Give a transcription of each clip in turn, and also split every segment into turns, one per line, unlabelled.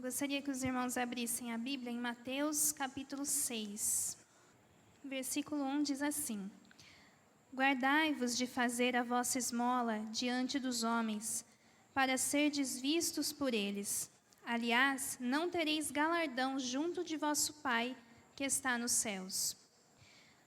Gostaria que os irmãos abrissem a Bíblia em Mateus capítulo 6. Versículo 1 diz assim: Guardai-vos de fazer a vossa esmola diante dos homens, para serdes vistos por eles. Aliás, não tereis galardão junto de vosso Pai, que está nos céus.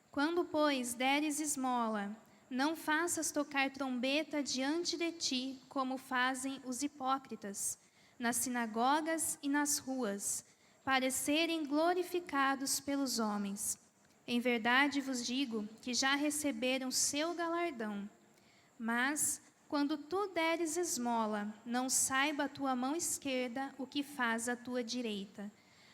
Quando, pois, deres esmola, não faças tocar trombeta diante de ti, como fazem os hipócritas, nas sinagogas e nas ruas, para serem glorificados pelos homens. Em verdade vos digo que já receberam seu galardão. Mas, quando tu deres esmola, não saiba a tua mão esquerda o que faz a tua direita,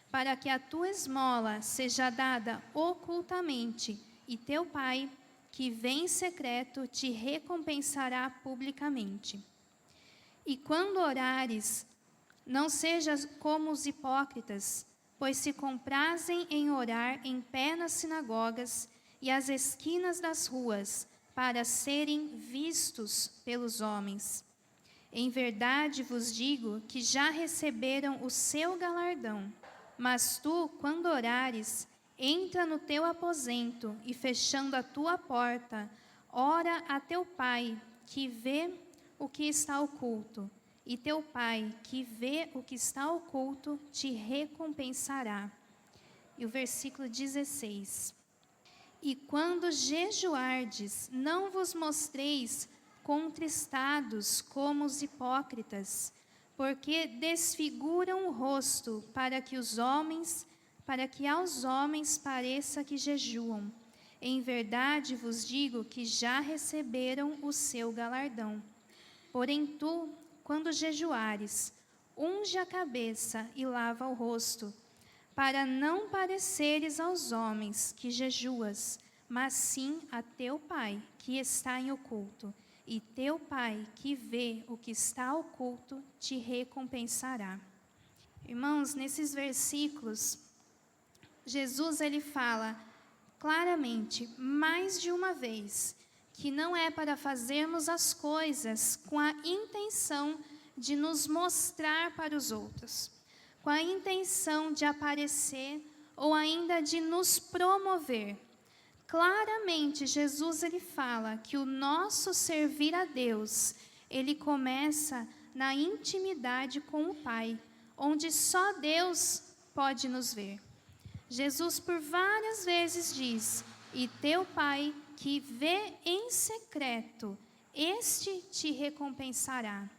para que a tua esmola seja dada ocultamente, e teu Pai, que vem em secreto, te recompensará publicamente. E quando orares, não sejas como os hipócritas, pois se comprazem em orar em pé nas sinagogas e às esquinas das ruas, para serem vistos pelos homens. Em verdade vos digo que já receberam o seu galardão. Mas tu, quando orares, entra no teu aposento e, fechando a tua porta, ora a teu Pai, que vê o que está oculto. E teu Pai, que vê o que está oculto, te recompensará. E o versículo 16. E quando jejuardes, não vos mostreis contristados como os hipócritas, porque desfiguram o rosto para que aos homens pareça que jejuam. Em verdade vos digo que já receberam o seu galardão. Porém tu, quando jejuares, unge a cabeça e lava o rosto, para não pareceres aos homens que jejuas, mas sim a teu Pai, que está em oculto. E teu Pai, que vê o que está oculto, te recompensará. Irmãos, nesses versículos, Jesus ele fala claramente, mais de uma vez, que não é para fazermos as coisas com a intenção de nos mostrar para os outros, com a intenção de aparecer ou ainda de nos promover. Claramente, Jesus ele fala que o nosso servir a Deus, ele começa na intimidade com o Pai, onde só Deus pode nos ver. Jesus por várias vezes diz: e teu Pai, que vê em secreto, este te recompensará.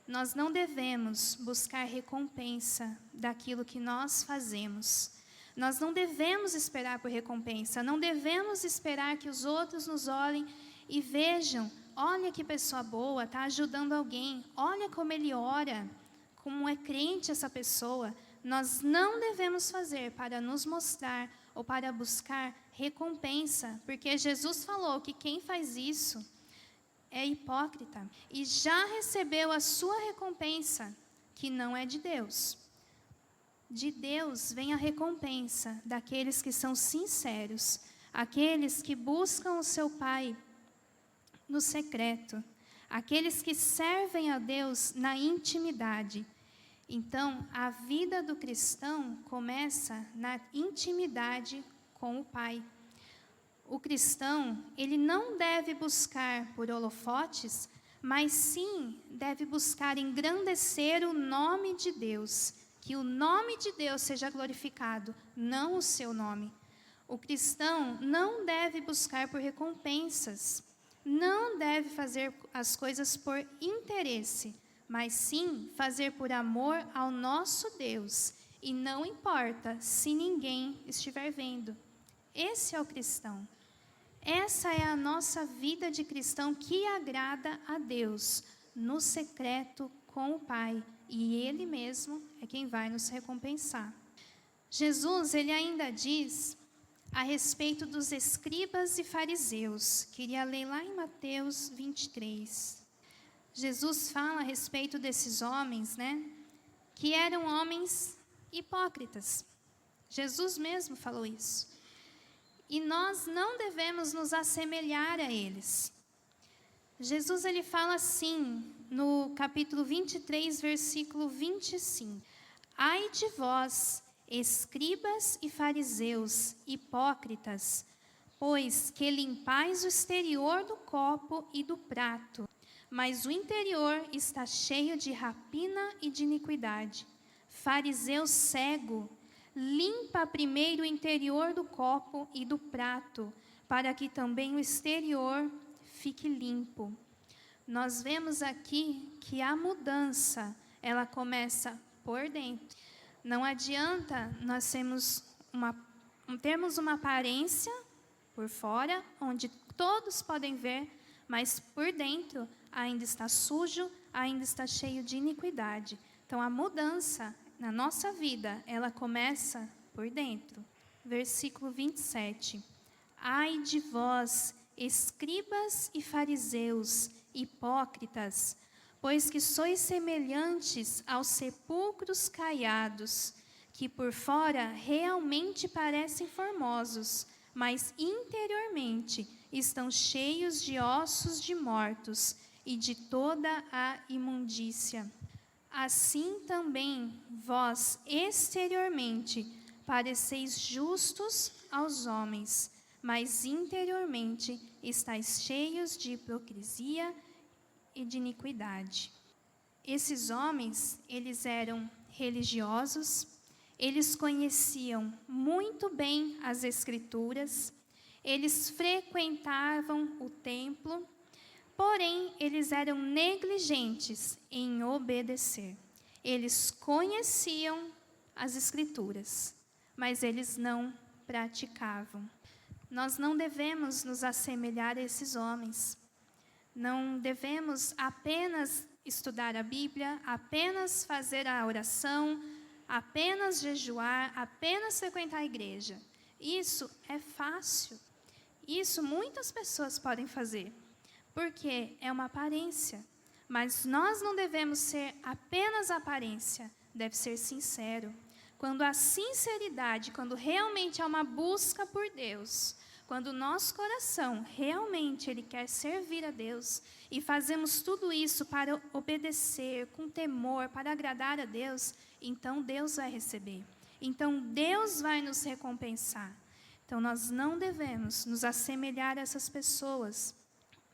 Nós não devemos buscar recompensa daquilo que nós fazemos. Nós não devemos esperar por recompensa, não devemos esperar que os outros nos olhem e vejam: olha que pessoa boa, está ajudando alguém, olha como ele ora, como é crente essa pessoa. Nós não devemos fazer para nos mostrar ou para buscar recompensa, porque Jesus falou que quem faz isso é hipócrita e já recebeu a sua recompensa, que não é de Deus. De Deus vem a recompensa daqueles que são sinceros, aqueles que buscam o seu Pai no secreto, aqueles que servem a Deus na intimidade. Então, a vida do cristão começa na intimidade com o Pai. O cristão, ele não deve buscar por holofotes, mas sim deve buscar engrandecer o nome de Deus, que o nome de Deus seja glorificado, não o seu nome. O cristão não deve buscar por recompensas, não deve fazer as coisas por interesse, mas sim fazer por amor ao nosso Deus, e não importa se ninguém estiver vendo. Esse é o cristão. Essa é a nossa vida de cristão que agrada a Deus, no secreto com o Pai, e Ele mesmo é quem vai nos recompensar. Jesus, ele ainda diz a respeito dos escribas e fariseus. Queria ler lá em Mateus 23. Jesus fala a respeito desses homens, que eram homens hipócritas. Jesus mesmo falou isso. E nós não devemos nos assemelhar a eles. Jesus ele fala assim, no capítulo 23, versículo 25. Ai de vós, escribas e fariseus, hipócritas, pois que limpais o exterior do copo e do prato, mas o interior está cheio de rapina e de iniquidade. Fariseu cego, limpa primeiro o interior do copo e do prato, para que também o exterior fique limpo. Nós vemos aqui que a mudança, ela começa por dentro. Não adianta nós termos uma aparência por fora, onde todos podem ver, mas por dentro ainda está sujo, ainda está cheio de iniquidade. Então a mudança na nossa vida, ela começa por dentro. Versículo 27. Ai de vós, escribas e fariseus, hipócritas, pois que sois semelhantes aos sepulcros caiados, que por fora realmente parecem formosos, mas interiormente estão cheios de ossos de mortos e de toda a imundícia. Assim também vós exteriormente pareceis justos aos homens, mas interiormente estáis cheios de hipocrisia e de iniquidade. Esses homens, eles eram religiosos, eles conheciam muito bem as Escrituras, eles frequentavam o templo, porém, eles eram negligentes em obedecer. Eles conheciam as Escrituras, mas eles não praticavam. Nós não devemos nos assemelhar a esses homens. Não devemos apenas estudar a Bíblia, apenas fazer a oração, apenas jejuar, apenas frequentar a igreja. Isso é fácil. Isso muitas pessoas podem fazer, porque é uma aparência. Mas nós não devemos ser apenas aparência, deve ser sincero. Quando há sinceridade, quando realmente há uma busca por Deus, quando o nosso coração realmente ele quer servir a Deus e fazemos tudo isso para obedecer, com temor, para agradar a Deus, então Deus vai receber. Então Deus vai nos recompensar. Então nós não devemos nos assemelhar a essas pessoas,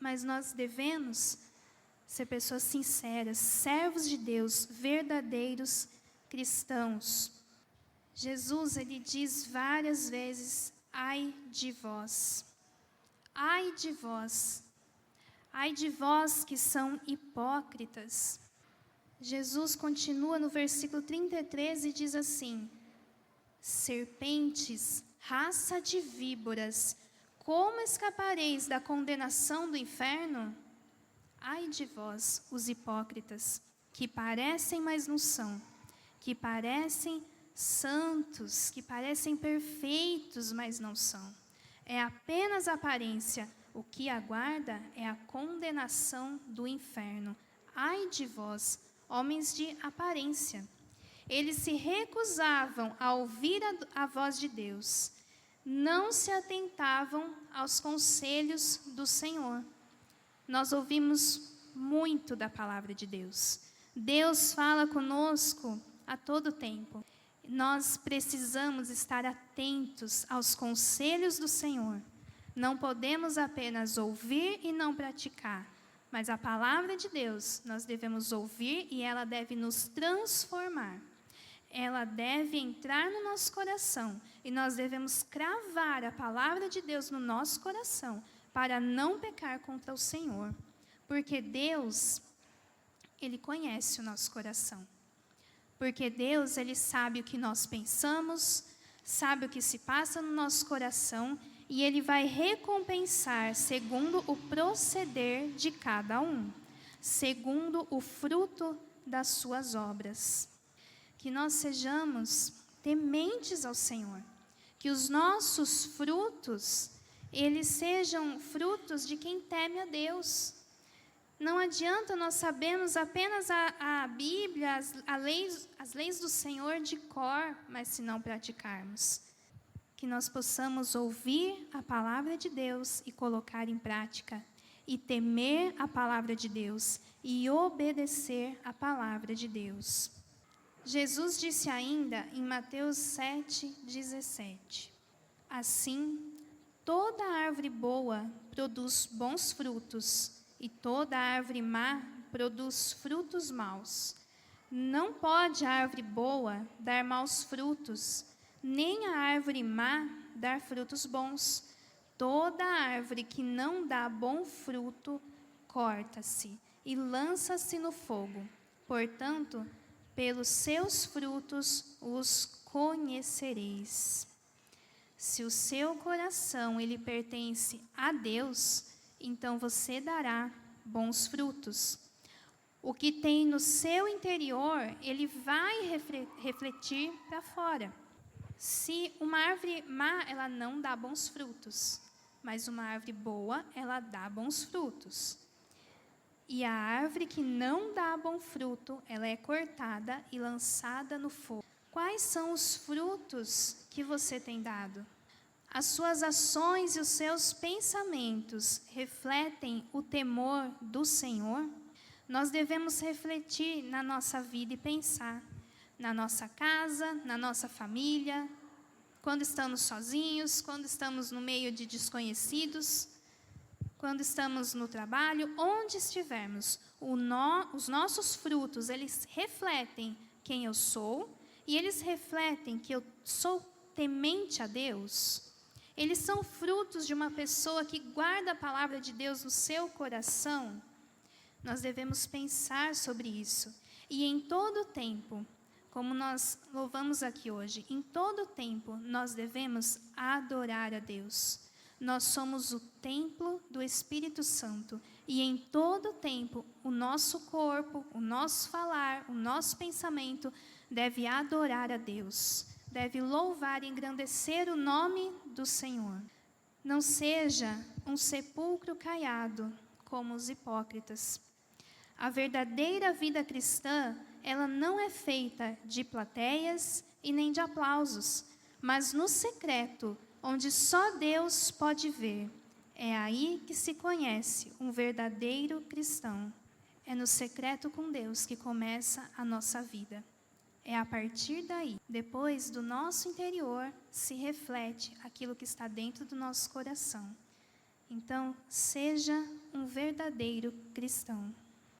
mas nós devemos ser pessoas sinceras, servos de Deus, verdadeiros cristãos. Jesus, ele diz várias vezes, ai de vós, ai de vós, ai de vós que são hipócritas. Jesus continua no versículo 33 e diz assim, serpentes, raça de víboras, como escapareis da condenação do inferno? Ai de vós, os hipócritas, que parecem, mas não são, que parecem santos, que parecem perfeitos, mas não são. É apenas aparência. O que aguarda é a condenação do inferno. Ai de vós, homens de aparência. Eles se recusavam a ouvir a voz de Deus. Não se atentavam aos conselhos do Senhor. Nós ouvimos muito da palavra de Deus. Deus fala conosco a todo tempo. Nós precisamos estar atentos aos conselhos do Senhor. Não podemos apenas ouvir e não praticar, mas a palavra de Deus nós devemos ouvir e ela deve nos transformar. Ela deve entrar no nosso coração e nós devemos cravar a palavra de Deus no nosso coração para não pecar contra o Senhor. Porque Deus, Ele conhece o nosso coração. Porque Deus, Ele sabe o que nós pensamos, sabe o que se passa no nosso coração e Ele vai recompensar segundo o proceder de cada um, segundo o fruto das suas obras. Que nós sejamos tementes ao Senhor, que os nossos frutos, eles sejam frutos de quem teme a Deus. Não adianta nós sabermos apenas a Bíblia, as leis do Senhor de cor, mas se não praticarmos. Que nós possamos ouvir a palavra de Deus e colocar em prática, e temer a palavra de Deus e obedecer a palavra de Deus. Jesus disse ainda em Mateus 7,17: Assim, toda árvore boa produz bons frutos, e toda árvore má produz frutos maus. Não pode a árvore boa dar maus frutos, nem a árvore má dar frutos bons. Toda árvore que não dá bom fruto, corta-se e lança-se no fogo. Portanto, pelos seus frutos os conhecereis. Se o seu coração ele pertence a Deus, então você dará bons frutos. O que tem no seu interior, ele vai refletir para fora. Se uma árvore má, ela não dá bons frutos, mas uma árvore boa, ela dá bons frutos. E a árvore que não dá bom fruto, ela é cortada e lançada no fogo. Quais são os frutos que você tem dado? As suas ações e os seus pensamentos refletem o temor do Senhor? Nós devemos refletir na nossa vida e pensar na nossa casa, na nossa família, quando estamos sozinhos, quando estamos no meio de desconhecidos, quando estamos no trabalho, onde estivermos. Os nossos frutos, eles refletem quem eu sou e eles refletem que eu sou temente a Deus. Eles são frutos de uma pessoa que guarda a palavra de Deus no seu coração. Nós devemos pensar sobre isso. E em todo tempo, como nós louvamos aqui hoje, em todo tempo nós devemos adorar a Deus. Nós somos o templo do Espírito Santo. E em todo tempo, o nosso corpo, o nosso falar, o nosso pensamento deve adorar a Deus. Deve louvar e engrandecer o nome do Senhor. Não seja um sepulcro caiado, como os hipócritas. A verdadeira vida cristã, ela não é feita de plateias e nem de aplausos, mas no secreto, onde só Deus pode ver. É aí que se conhece um verdadeiro cristão. É no secreto com Deus que começa a nossa vida. É a partir daí, depois do nosso interior, se reflete aquilo que está dentro do nosso coração. Então, seja um verdadeiro cristão.